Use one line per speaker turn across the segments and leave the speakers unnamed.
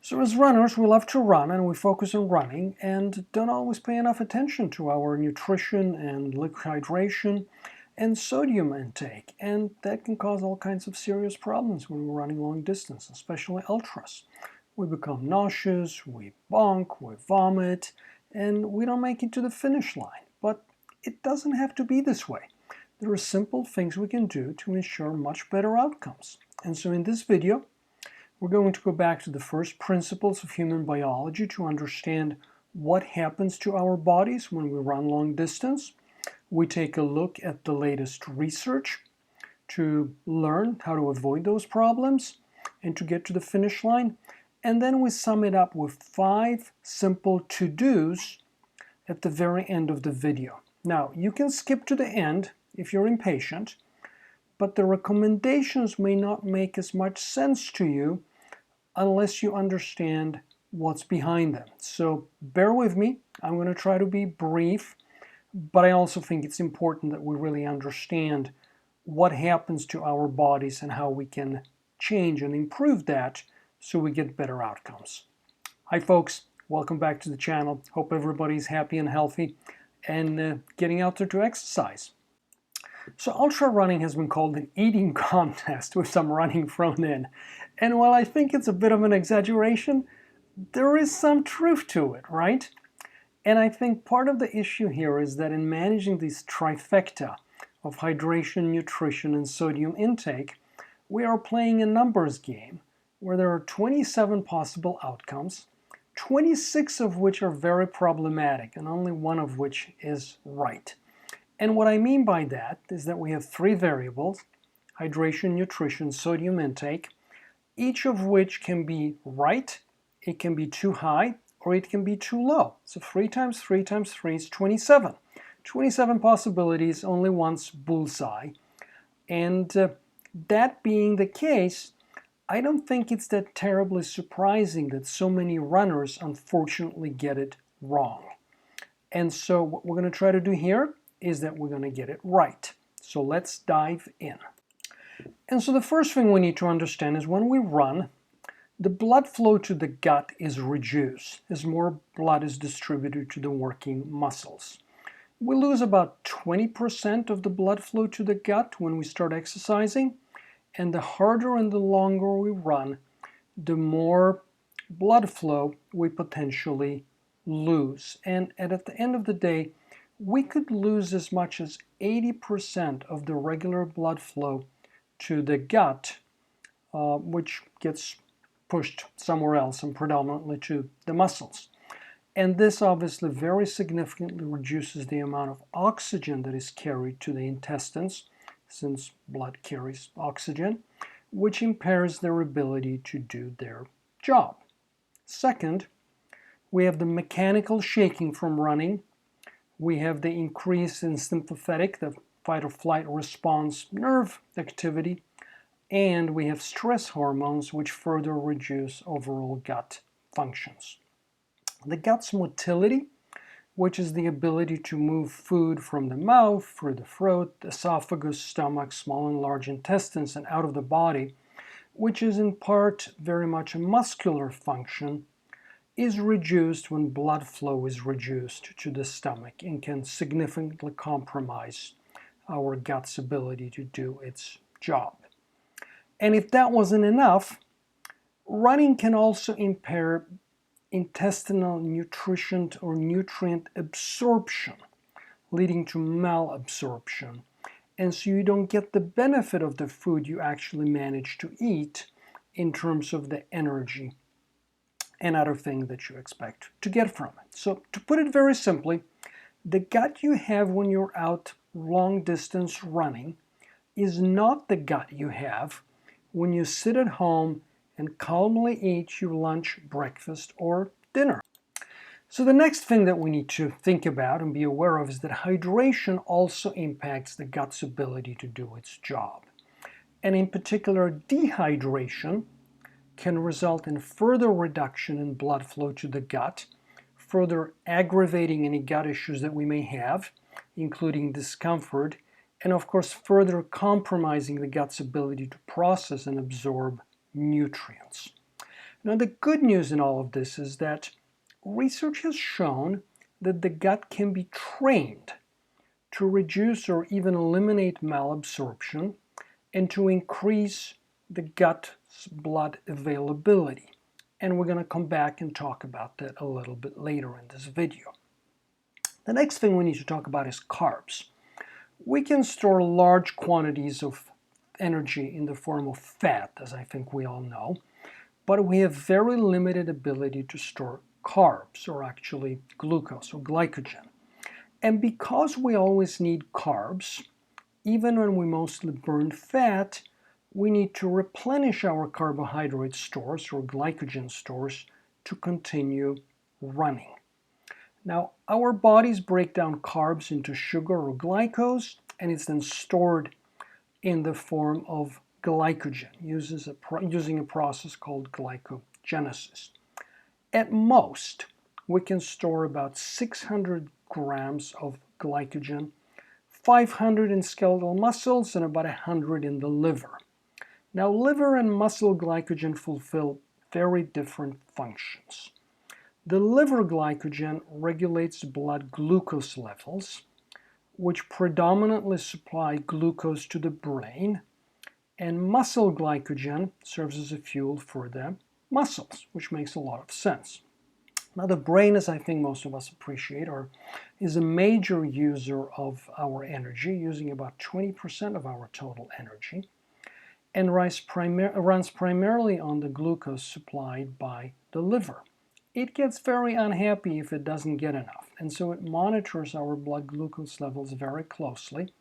So as runners, we love to run and we focus on running and don't always pay enough attention to our nutrition and liquid hydration and sodium intake. And that can cause all kinds of serious problems when we're running long distance, especially ultras. We become nauseous, we bonk, we vomit, and we don't make it to the finish line. But it doesn't have to be this way. There are simple things we can do to ensure much better outcomes. And so in this video, we're going to go back to the first principles of human biology to understand what happens to our bodies when we run long distance. We take a look at the latest research to learn how to avoid those problems and to get to the finish line. And then we sum it up with 5 simple to-dos at the very end of the video. Now, you can skip to the end if you're impatient, but the recommendations may not make as much sense to you unless you understand what's behind them. So bear with me. I'm going to try to be brief, but I also think it's important that we really understand what happens to our bodies and how we can change and improve that so we get better outcomes. Hi folks, welcome back to the channel. Hope everybody's happy and healthy and getting out there to exercise. So ultra running has been called an eating contest with some running thrown in. And while I think it's a bit of an exaggeration, there is some truth to it, right? And I think part of the issue here is that in managing these trifecta of hydration, nutrition, and sodium intake, we are playing a numbers game where there are 27 possible outcomes, 26 of which are very problematic and only one of which is right. And what I mean by that is that we have 3 variables, hydration, nutrition, sodium intake, each of which can be right, it can be too high, or it can be too low. So 3 times 3 times 3 is 27. 27 possibilities, only once bullseye. And that being the case, I don't think it's that terribly surprising that so many runners unfortunately get it wrong. And so what we're going to try to do here is that we're going to get it right. So let's dive in. And so the first thing we need to understand is when we run, the blood flow to the gut is reduced as more blood is distributed to the working muscles. We lose about 20% of the blood flow to the gut when we start exercising, and the harder and the longer we run, the more blood flow we potentially lose. And at the end of the day, we could lose as much as 80% of the regular blood flow to the gut, which gets pushed somewhere else and predominantly to the muscles. And this obviously very significantly reduces the amount of oxygen that is carried to the intestines, since blood carries oxygen, which impairs their ability to do their job. Second, we have the mechanical shaking from running. We have the increase in sympathetic, the fight or flight response nerve activity, and we have stress hormones which further reduce overall gut functions. The gut's motility, which is the ability to move food from the mouth, through the throat, esophagus, stomach, small and large intestines, and out of the body, which is in part very much a muscular function, is reduced when blood flow is reduced to the stomach and can significantly compromise our gut's ability to do its job. And if that wasn't enough, running can also impair intestinal nutrition or nutrient absorption, leading to malabsorption. And so you don't get the benefit of the food you actually manage to eat in terms of the energy and other things that you expect to get from it. So to put it very simply, the gut you have when you're out long distance running is not the gut you have when you sit at home and calmly eat your lunch, breakfast, or dinner. So the next thing that we need to think about and be aware of is that hydration also impacts the gut's ability to do its job. And in particular, dehydration can result in further reduction in blood flow to the gut, further aggravating any gut issues that we may have, including discomfort, and of course further compromising the gut's ability to process and absorb nutrients. Now, the good news in all of this is that research has shown that the gut can be trained to reduce or even eliminate malabsorption and to increase the gut's blood availability. And we're going to come back and talk about that a little bit later in this video. The next thing we need to talk about is carbs. We can store large quantities of energy in the form of fat, as I think we all know, but we have very limited ability to store carbs, or actually glucose or glycogen. And because we always need carbs, even when we mostly burn fat, we need to replenish our carbohydrate stores or glycogen stores to continue running. Now, our bodies break down carbs into sugar or glycose, and it's then stored in the form of glycogen using a process called glycogenesis. At most, we can store about 600 grams of glycogen, 500 in skeletal muscles, and about 100 in the liver. Now, liver and muscle glycogen fulfill very different functions. The liver glycogen regulates blood glucose levels, which predominantly supply glucose to the brain, and muscle glycogen serves as a fuel for the muscles, which makes a lot of sense. Now, the brain, as I think most of us appreciate, is a major user of our energy, using about 20% of our total energy, and runs primarily on the glucose supplied by the liver. It gets very unhappy if it doesn't get enough, and so it monitors our blood glucose levels very closely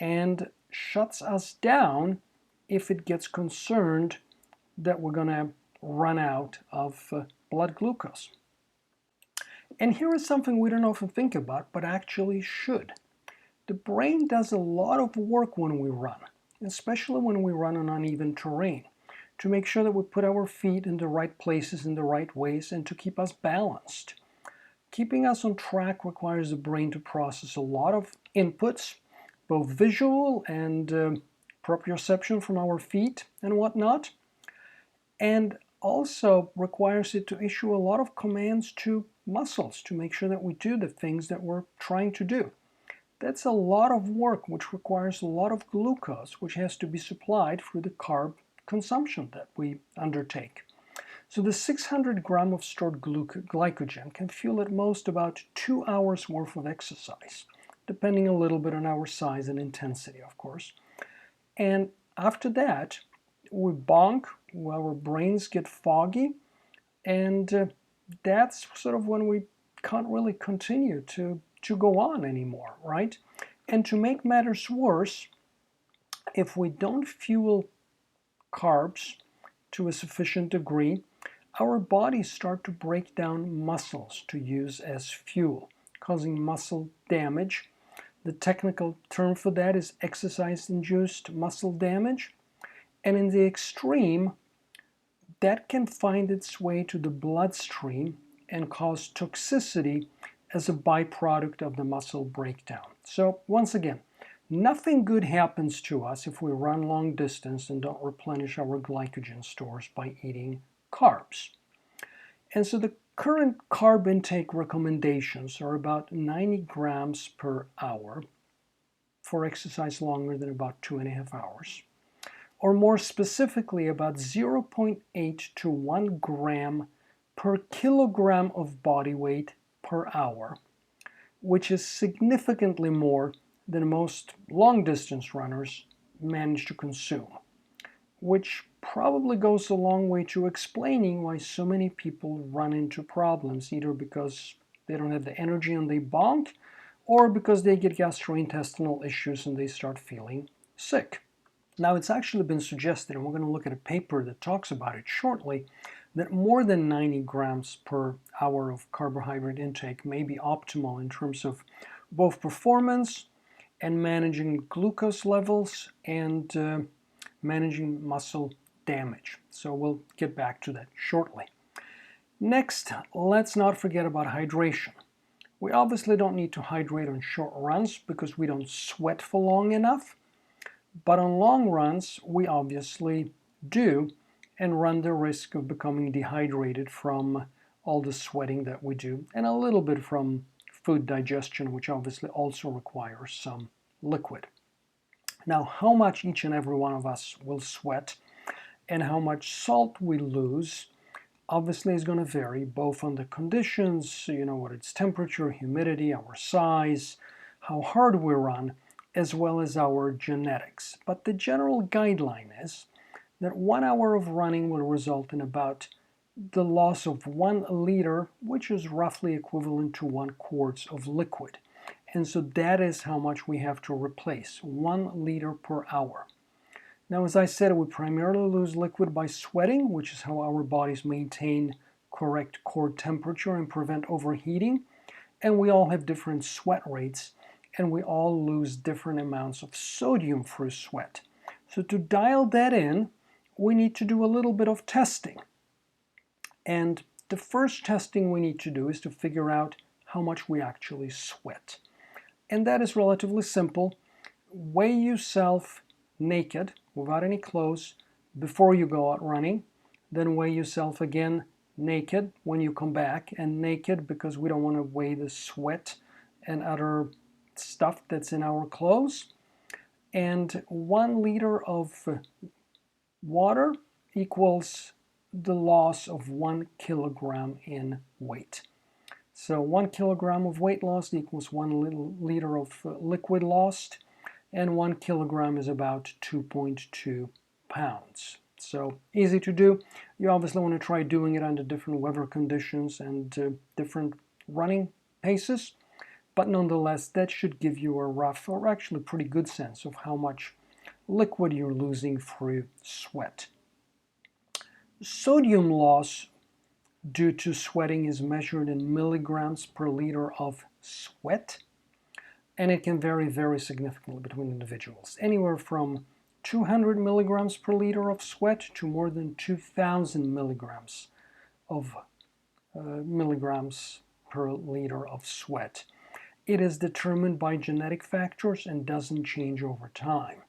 and shuts us down if it gets concerned that we're going to run out of blood glucose. And here is something we don't often think about, but actually should. The brain does a lot of work when we run, especially when we run on uneven terrain, to make sure that we put our feet in the right places in the right ways and to keep us balanced. Keeping us on track requires the brain to process a lot of inputs, both visual and proprioception from our feet and whatnot, and also requires it to issue a lot of commands to muscles to make sure that we do the things that we're trying to do. That's a lot of work, which requires a lot of glucose, which has to be supplied through the carb consumption that we undertake. So the 600 gram of stored glycogen can fuel at most about 2 hours worth of exercise, depending a little bit on our size and intensity, of course. And after that, we bonk, our brains get foggy, and that's sort of when we can't really continue to go on anymore, right? And to make matters worse, if we don't fuel carbs to a sufficient degree, our bodies start to break down muscles to use as fuel, causing muscle damage. The technical term for that is exercise-induced muscle damage. And in the extreme, that can find its way to the bloodstream and cause toxicity as a byproduct of the muscle breakdown. So once again, nothing good happens to us if we run long distance and don't replenish our glycogen stores by eating carbs. And so the current carb intake recommendations are about 90 grams per hour for exercise longer than about 2.5 hours. Or more specifically, about 0.8 to 1 gram per kilogram of body weight per hour, which is significantly more than most long-distance runners manage to consume, which probably goes a long way to explaining why so many people run into problems, either because they don't have the energy and they bonk, or because they get gastrointestinal issues and they start feeling sick. Now, it's actually been suggested, and we're going to look at a paper that talks about it shortly, that more than 90 grams per hour of carbohydrate intake may be optimal in terms of both performance and managing glucose levels and managing muscle damage. So we'll get back to that shortly. Next, let's not forget about hydration. We obviously don't need to hydrate on short runs because we don't sweat for long enough. But on long runs, we obviously do, and run the risk of becoming dehydrated from all the sweating that we do, and a little bit from food digestion, which obviously also requires some liquid. Now, how much each and every one of us will sweat and how much salt we lose obviously is going to vary both on the conditions, what its temperature, humidity, our size, how hard we run, as well as our genetics. But the general guideline is that 1 hour of running will result in about the loss of 1 liter, which is roughly equivalent to 1 quart of liquid. And so that is how much we have to replace, 1 liter per hour. Now, as I said, we primarily lose liquid by sweating, which is how our bodies maintain correct core temperature and prevent overheating. And we all have different sweat rates, and we all lose different amounts of sodium through sweat. So to dial that in, we need to do a little bit of testing. And the first testing we need to do is to figure out how much we actually sweat. And that is relatively simple. Weigh yourself naked, without any clothes, before you go out running. Then weigh yourself again naked when you come back, and naked because we don't want to weigh the sweat and other stuff that's in our clothes. And 1 liter of water equals the loss of 1 kilogram in weight. So 1 kilogram of weight lost equals 1 liter of liquid lost, and 1 kilogram is about 2.2 pounds. So easy to do. You obviously want to try doing it under different weather conditions and different running paces, but nonetheless that should give you a rough, or actually pretty good sense of how much liquid you're losing through sweat. Sodium loss due to sweating is measured in milligrams per liter of sweat, and it can vary very significantly between individuals, anywhere from 200 milligrams per liter of sweat to more than 2,000 milligrams per liter of sweat. It is determined by genetic factors and doesn't change over time.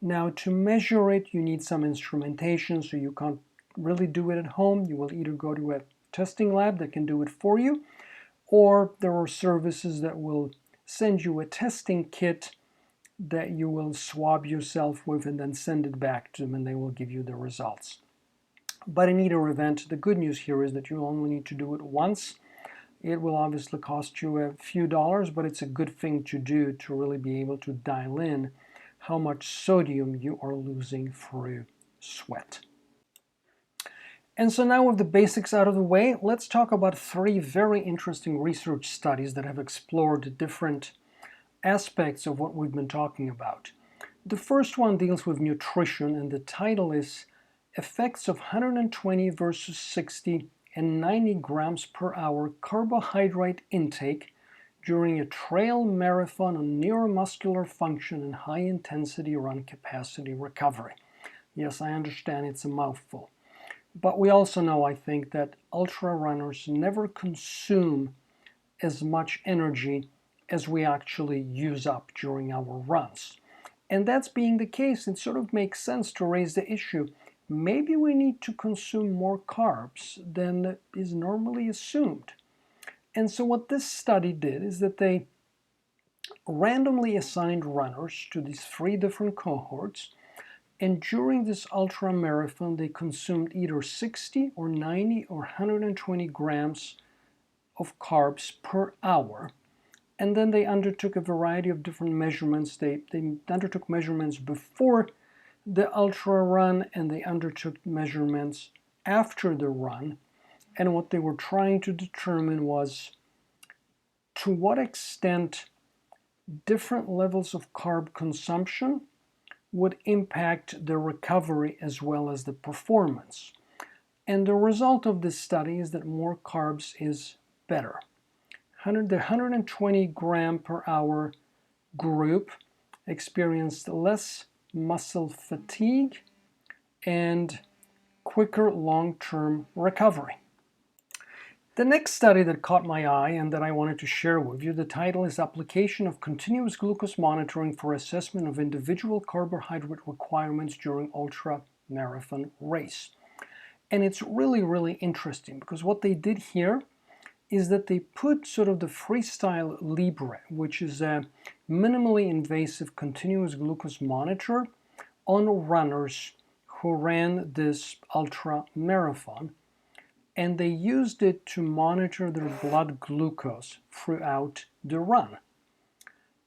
Now, to measure it, you need some instrumentation, so you can't really do it at home. You will either go to a testing lab that can do it for you, or there are services that will send you a testing kit that you will swab yourself with and then send it back to them, and they will give you the results. But in either event, the good news here is that you only need to do it once. It will obviously cost you a few dollars, but it's a good thing to do to really be able to dial in how much sodium you are losing through sweat. And so now with the basics out of the way, let's talk about 3 very interesting research studies that have explored different aspects of what we've been talking about. The first one deals with nutrition, and the title is Effects of 120 versus 60 and 90 grams per hour carbohydrate intake during a trail marathon on neuromuscular function and high-intensity run capacity recovery. Yes, I understand it's a mouthful. But we also know, I think, that ultra runners never consume as much energy as we actually use up during our runs. And that's being the case, it sort of makes sense to raise the issue. Maybe we need to consume more carbs than is normally assumed. And so what this study did is that they randomly assigned runners to these 3 different cohorts, and during this ultra marathon they consumed either 60 or 90 or 120 grams of carbs per hour. And then they undertook a variety of different measurements. They undertook measurements before the ultra run, and they undertook measurements after the run. And what they were trying to determine was to what extent different levels of carb consumption would impact the recovery as well as the performance. And the result of this study is that more carbs is better. The 120 gram per hour group experienced less muscle fatigue and quicker long-term recovery. The next study that caught my eye and that I wanted to share with you, the title is Application of Continuous Glucose Monitoring for Assessment of Individual Carbohydrate Requirements During Ultra Marathon Race. And it's really, really interesting because what they did here is that they put sort of the Freestyle Libre, which is a minimally invasive continuous glucose monitor, on runners who ran this ultra marathon, and they used it to monitor their blood glucose throughout the run.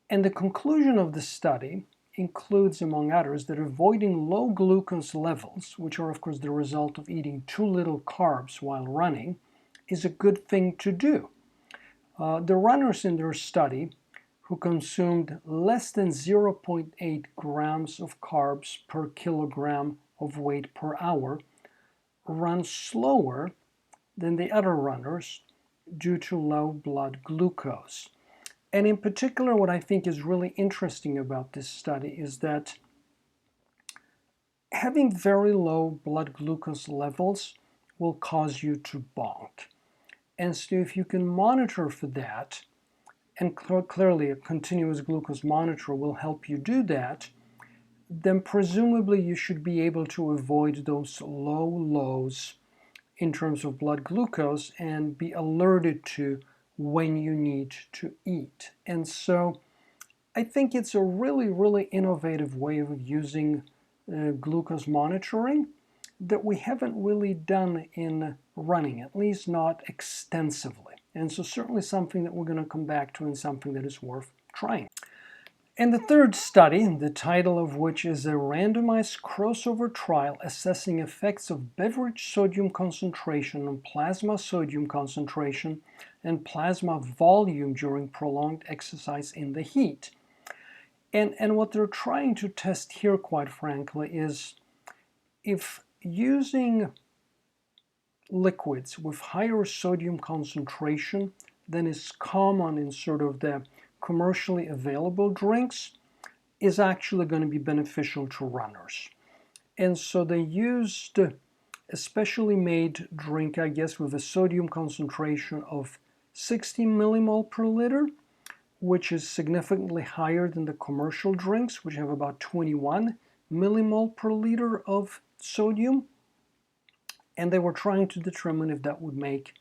And the conclusion of the study includes, among others, that avoiding low glucose levels, which are of course the result of eating too little carbs while running, is a good thing to do. The runners in their study who consumed less than 0.8 grams of carbs per kilogram of weight per hour run slower than the other runners due to low blood glucose. And in particular, what I think is really interesting about this study is that having very low blood glucose levels will cause you to bonk. And so if you can monitor for that, and clearly a continuous glucose monitor will help you do that, then presumably you should be able to avoid those low lows in terms of blood glucose and be alerted to when you need to eat. And so I think it's a really, really innovative way of using glucose monitoring that we haven't really done in running, at least not extensively. And so certainly something that we're going to come back to and something that is worth trying. And the third study, the title of which is a randomized crossover trial assessing effects of beverage sodium concentration on plasma sodium concentration and plasma volume during prolonged exercise in the heat. And what they're trying to test here, quite frankly, is if using liquids with higher sodium concentration than is common in sort of the commercially available drinks is actually going to be beneficial to runners. And so they used a specially made drink, I guess, with a sodium concentration of 60 millimole per liter, which is significantly higher than the commercial drinks, which have about 21 millimole per liter of sodium. And they were trying to determine if that would make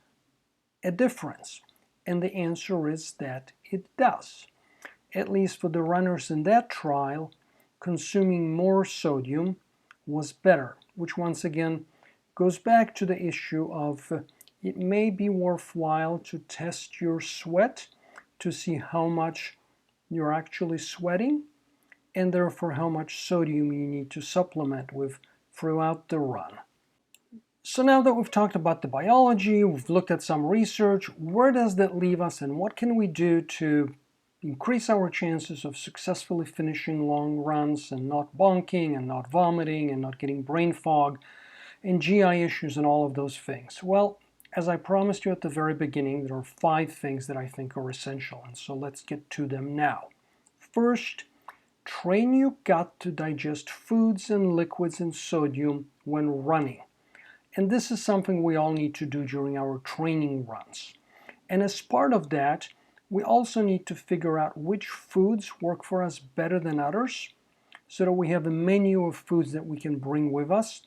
a difference. And the answer is that it does. At least for the runners in that trial, consuming more sodium was better, which once again goes back to the issue of it may be worthwhile to test your sweat to see how much you're actually sweating and therefore how much sodium you need to supplement with throughout the run. So now that we've talked about the biology, we've looked at some research, where does that leave us and what can we do to increase our chances of successfully finishing long runs and not bonking and not vomiting and not getting brain fog and GI issues and all of those things? Well, as I promised you at the very beginning, there are 5 things that I think are essential, and so let's get to them now. First, train your gut to digest foods and liquids and sodium when running. And this is something we all need to do during our training runs. And as part of that, we also need to figure out which foods work for us better than others, so that we have a menu of foods that we can bring with us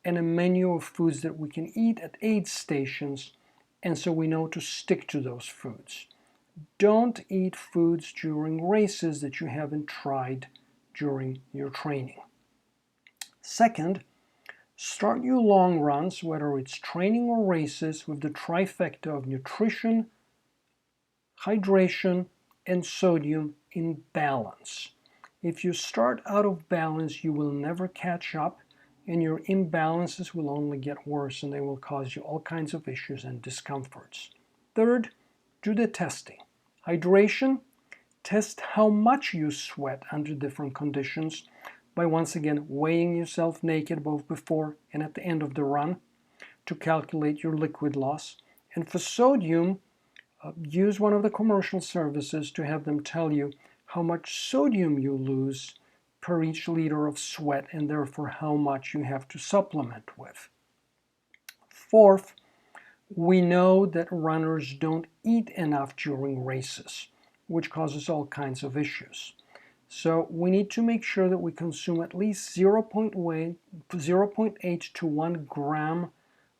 and a menu of foods that we can eat at aid stations, and so we know to stick to those foods. Don't eat foods during races that you haven't tried during your training. Second, start your long runs, whether it's training or races, with the trifecta of nutrition, hydration, and sodium in balance. If you start out of balance, you will never catch up, and your imbalances will only get worse, and they will cause you all kinds of issues and discomforts. Third, do the testing. Hydration, test how much you sweat under different conditions by once again weighing yourself naked both before and at the end of the run to calculate your liquid loss. And for sodium, use one of the commercial services to have them tell you how much sodium you lose per each liter of sweat and therefore how much you have to supplement with. Fourth, we know that runners don't eat enough during races, which causes all kinds of issues. So we need to make sure that we consume at least 0.8 to 1 gram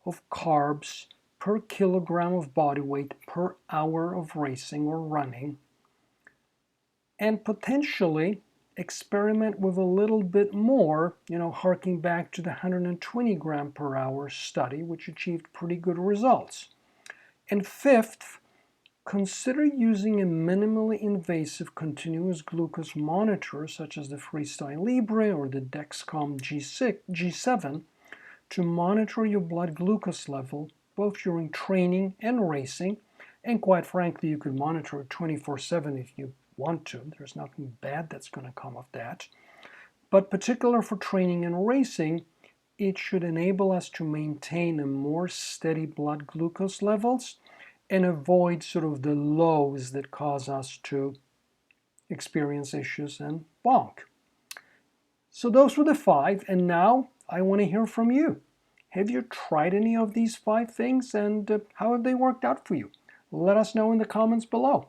of carbs per kilogram of body weight per hour of racing or running, and potentially experiment with a little bit more, harking back to the 120 gram per hour study, which achieved pretty good results. And fifth, consider using a minimally invasive continuous glucose monitor, such as the Freestyle Libre or the Dexcom G7, to monitor your blood glucose level both during training and racing. And quite frankly, you could monitor it 24/7 if you want to. There's nothing bad that's going to come of that. But particular for training and racing, it should enable us to maintain a more steady blood glucose levels and avoid sort of the lows that cause us to experience issues and bonk. So those were the 5, and now I want to hear from you. Have you tried any of these 5 things, and how have they worked out for you? Let us know in the comments below.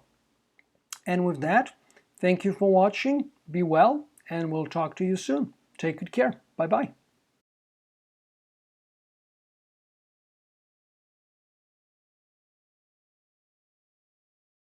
And with that, thank you for watching, be well, and we'll talk to you soon. Take good care. Bye-bye.